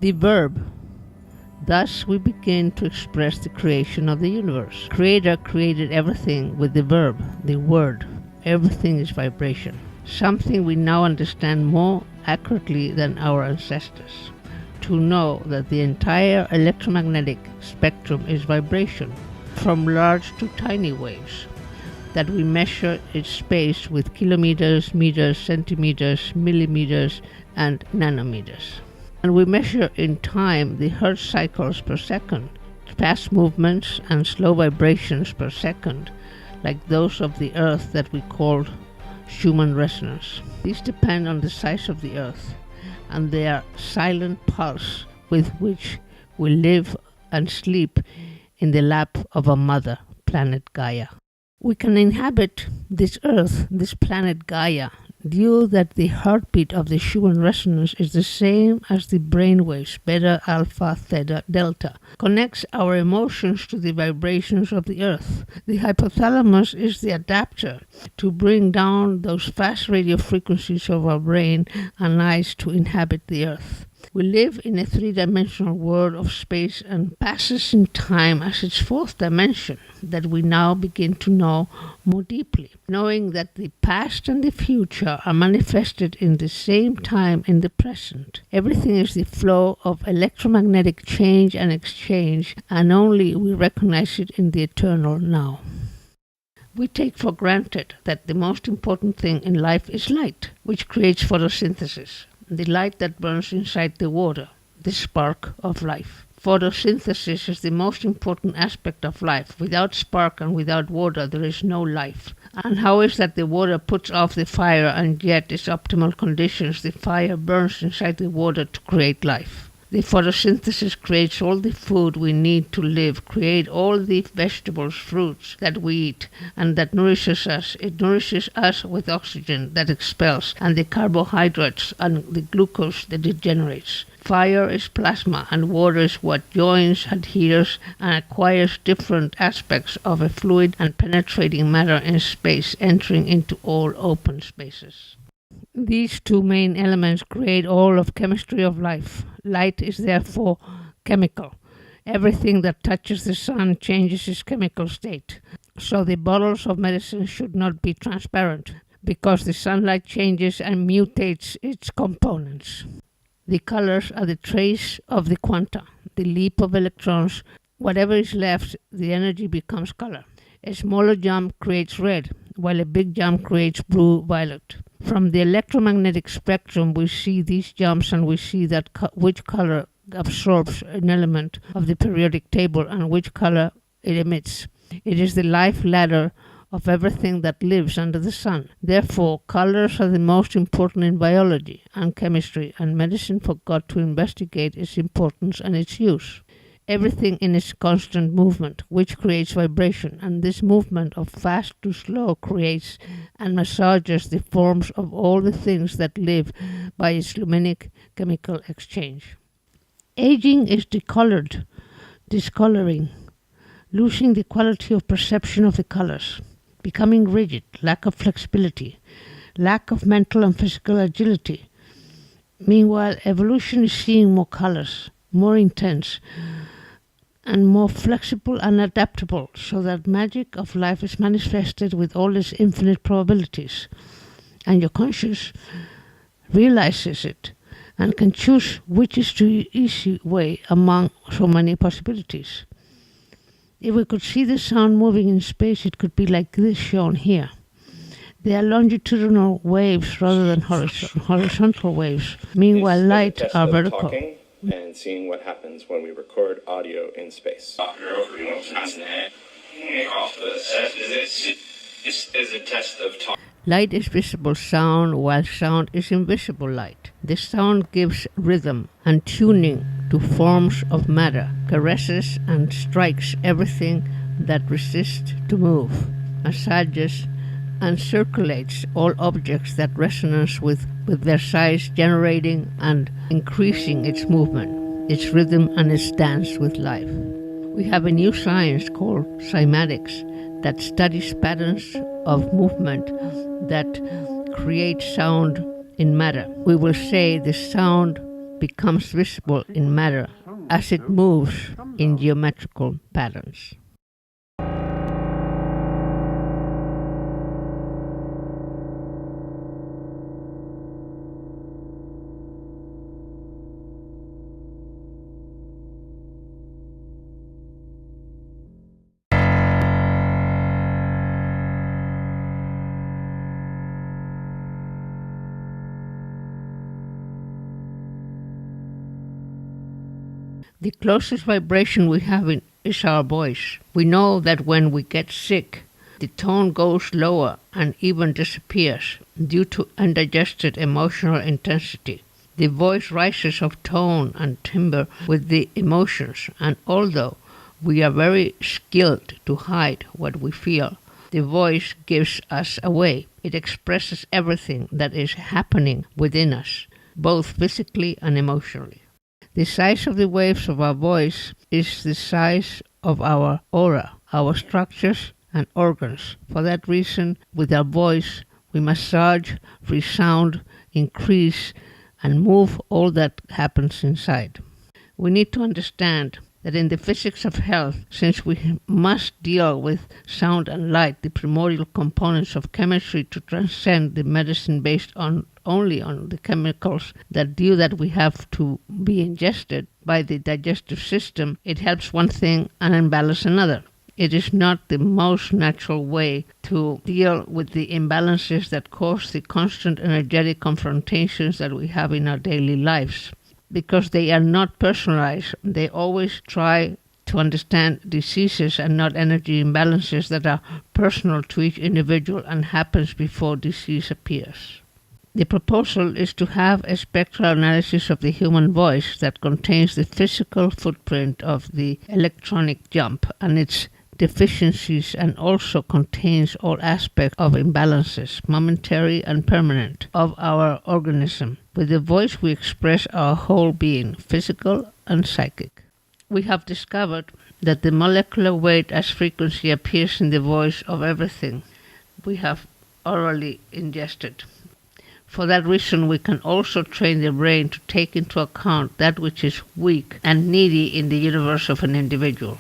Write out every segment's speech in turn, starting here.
The verb. Thus we begin to express the creation of the universe. Creator created everything with the verb, the word. Everything is vibration. Something we now understand more accurately than our ancestors. To know that the entire electromagnetic spectrum is vibration, from large to tiny waves, that we measure its space with kilometers, meters, centimeters, millimeters, and nanometers. And we measure in time the Hertz cycles per second, fast movements and slow vibrations per second, like those of the Earth that we call Schumann resonance. These depend on the size of the Earth and their silent pulse with which we live and sleep in the lap of a mother, planet Gaia. We can inhabit this Earth, this planet Gaia, due that the heartbeat of the Schumann resonance is the same as the brainwaves beta, alpha, theta, delta, connects our emotions to the vibrations of the Earth. The hypothalamus is the adapter to bring down those fast radio frequencies of our brain and eyes to inhabit the Earth. We live in a three-dimensional world of space and passes in time as its fourth dimension that we now begin to know more deeply, knowing that the past and the future are manifested in the same time in the present. Everything is the flow of electromagnetic change and exchange, and only we recognize it in the eternal now. We take for granted that the most important thing in life is light, which creates photosynthesis. The light that burns inside the water, the spark of life. Photosynthesis is the most important aspect of life. Without spark and without water, there is no life. And how is that the water puts off the fire and yet its optimal conditions, the fire burns inside the water to create life? The photosynthesis creates all the food we need to live, create all the vegetables, fruits that we eat, and that nourishes us. It nourishes us with oxygen that expels, and the carbohydrates and the glucose that it generates. Fire is plasma, and water is what joins, adheres, and acquires different aspects of a fluid and penetrating matter in space, entering into all open spaces. These two main elements create all of chemistry of life. Light is therefore chemical. Everything that touches the sun changes its chemical state. So the bottles of medicine should not be transparent, because the sunlight changes and mutates its components. The colors are the trace of the quanta, the leap of electrons. Whatever is left, the energy becomes color. A smaller jump creates red, while a big jump creates blue-violet. From the electromagnetic spectrum, we see these jumps and we see that which color absorbs an element of the periodic table and which color it emits. It is the life ladder of everything that lives under the sun. Therefore, colors are the most important in biology and chemistry, and medicine forgot to investigate its importance and its use. Everything in its constant movement, which creates vibration, and this movement of fast to slow creates and massages the forms of all the things that live by its luminic chemical exchange. Aging is discoloring, losing the quality of perception of the colors, becoming rigid, lack of flexibility, lack of mental and physical agility. Meanwhile, evolution is seeing more colors, more intense, and more flexible and adaptable, so that magic of life is manifested with all its infinite probabilities. And your conscious realizes it and can choose which is the easy way among so many possibilities. If we could see the sound moving in space, it could be like this shown here. They are longitudinal waves rather than horizontal waves. Meanwhile, light are vertical. And seeing what happens when we record audio in space. Light is visible sound, while sound is invisible light. This sound gives rhythm and tuning to forms of matter, caresses and strikes everything that resists to move, massages and circulates all objects that resonance with their size, generating and increasing its movement, its rhythm and its dance with life. We have a new science called cymatics that studies patterns of movement that create sound in matter. We will say the sound becomes visible in matter as it moves in geometrical patterns. The closest vibration we have is our voice. We know that when we get sick, the tone goes lower and even disappears due to undigested emotional intensity. The voice rises of tone and timbre with the emotions, and although we are very skilled to hide what we feel, the voice gives us away. It expresses everything that is happening within us, both physically and emotionally. The size of the waves of our voice is the size of our aura, our structures and organs. For that reason, with our voice, we massage, resound, increase, and move all that happens inside. We need to understand that in the physics of health, since we must deal with sound and light, the primordial components of chemistry, to transcend the medicine based only on the chemicals that we have to be ingested by the digestive system, it helps one thing and imbalance another. It is not the most natural way to deal with the imbalances that cause the constant energetic confrontations that we have in our daily lives. Because they are not personalized, they always try to understand diseases and not energy imbalances that are personal to each individual and happens before disease appears. The proposal is to have a spectral analysis of the human voice that contains the physical footprint of the electronic jump and its deficiencies, and also contains all aspects of imbalances, momentary and permanent, of our organism. With the voice we express our whole being, physical and psychic. We have discovered that the molecular weight as frequency appears in the voice of everything we have orally ingested. For that reason, we can also train the brain to take into account that which is weak and needy in the universe of an individual.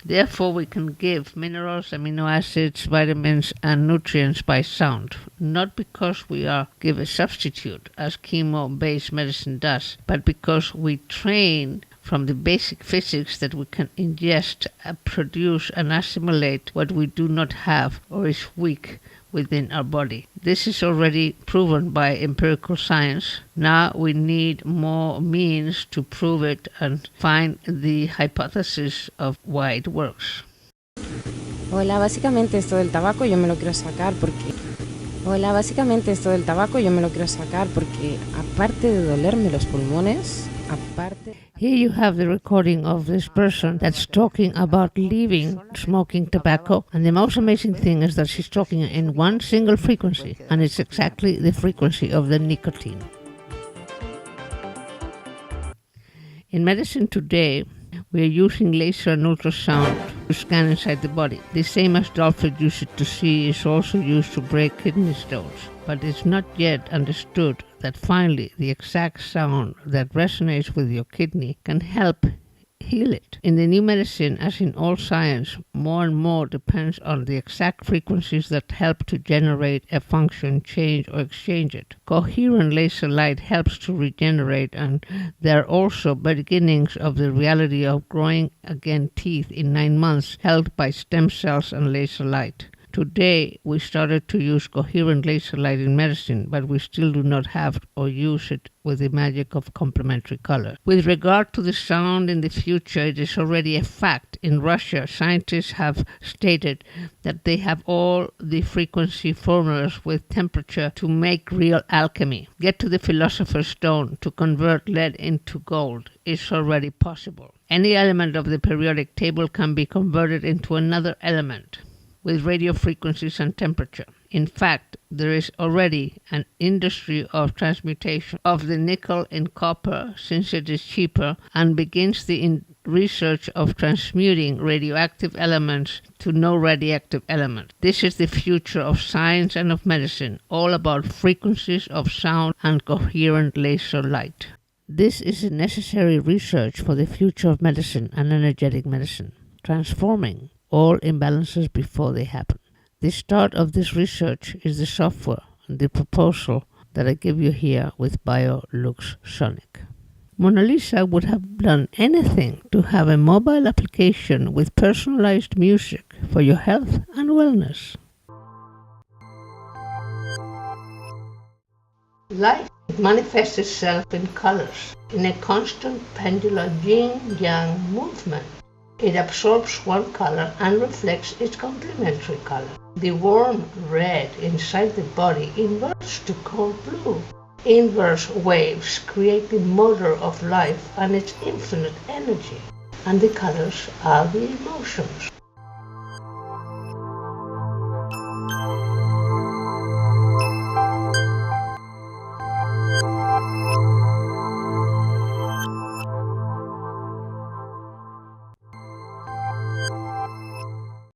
Therefore, we can give minerals, amino acids, vitamins, and nutrients by sound, not because we give a substitute, as chemo-based medicine does, but because we train from the basic physics that we can ingest, produce, and assimilate what we do not have or is weak within our body. This is already proven by empirical science. Now we need more means to prove it and find the hypothesis of why it works. Hola, básicamente esto del tabaco yo me lo quiero sacar porque aparte de dolerme los pulmones, Here you have the recording of this person that's talking about leaving smoking tobacco, and the most amazing thing is that she's talking in one single frequency, and it's exactly the frequency of the nicotine. In medicine today, we are using laser and ultrasound to scan inside the body. The same as doctors use it to see is also used to break kidney stones. But it's not yet understood that finally the exact sound that resonates with your kidney can help heal it. In the new medicine, as in all science, more and more depends on the exact frequencies that help to generate a function, change, or exchange it. Coherent laser light helps to regenerate, and there are also beginnings of the reality of growing again teeth in 9 months, held by stem cells and laser light. Today, we started to use coherent laser light in medicine, but we still do not have or use it with the magic of complementary color. With regard to the sound in the future, it is already a fact. In Russia, scientists have stated that they have all the frequency formulas with temperature to make real alchemy. Get to the philosopher's stone to convert lead into gold. It's already possible. Any element of the periodic table can be converted into another element with radio frequencies and temperature. In fact, there is already an industry of transmutation of the nickel in copper, since it is cheaper, and begins the research of transmuting radioactive elements to no radioactive element. This is the future of science and of medicine, all about frequencies of sound and coherent laser light. This is a necessary research for the future of medicine and energetic medicine, transforming all imbalances before they happen. The start of this research is the software and the proposal that I give you here with BioLux Sonic. Mona Lisa would have done anything to have a mobile application with personalized music for your health and wellness. Life manifests itself in colors, in a constant pendular yin-yang movement. It absorbs one color and reflects its complementary color. The warm red inside the body inverts to cold blue. Inverse waves create the motor of life and its infinite energy, and the colors are the emotions.